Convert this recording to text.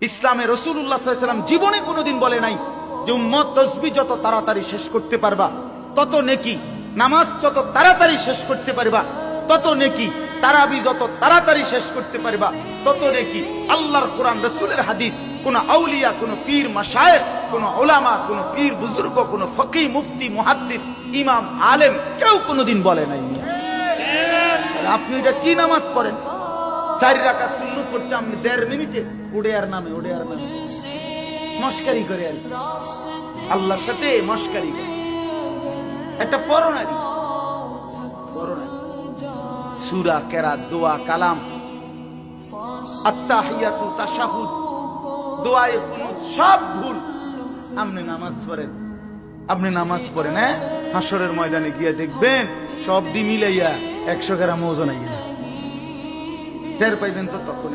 ইসলামে রাসূলুল্লাহ সাল্লাল্লাহু আলাইহি ওয়াসাল্লাম জীবনে কোনোদিন বলে নাই যে উম্মত তাসবিহ যত তাড়াতাড়ি শেষ করতে পারবা তত নেকি, নামাজ যত তাড়াতাড়ি শেষ করতে পারবা তত নেকি, তারাবি যত তাড়াতাড়ি শেষ করতে পারবা তত নেকি। আল্লাহর কোরআন, রাসূলের হাদিস, কোন আউলিয়া, কোন পীর মাশায়েখ, কোন উলামা, কোন পীর বুজুর্গ, কোন ফকিহ, মুফতি, মুহাদ্দিস, ইমাম, আলেম কেউ কোনোদিন বলে নাই। আপনি এটা কি নামাজ পড়েন? 4 রাকাত সুন্নাত পড়তে আপনি 1.5 মিনিটে ওড়ে নামে মস্কারি করে আল্লাহর সাথে মস্কারি করে। একটা ফরনারি সূরা, কেরাত, দোয়া, কালাম, আত্তাহিয়াতু, তাশাহুদ, দোয়ায়ে কুনুত সব ভুল। আপনি নামাজ পড়েন, হ্যাঁ? হাসরের ময়দানে গিয়ে দেখবেন সব দি মিলাইয়া 100 গ্রাম ওজন আইয়া টের পাইবেন তো তখন।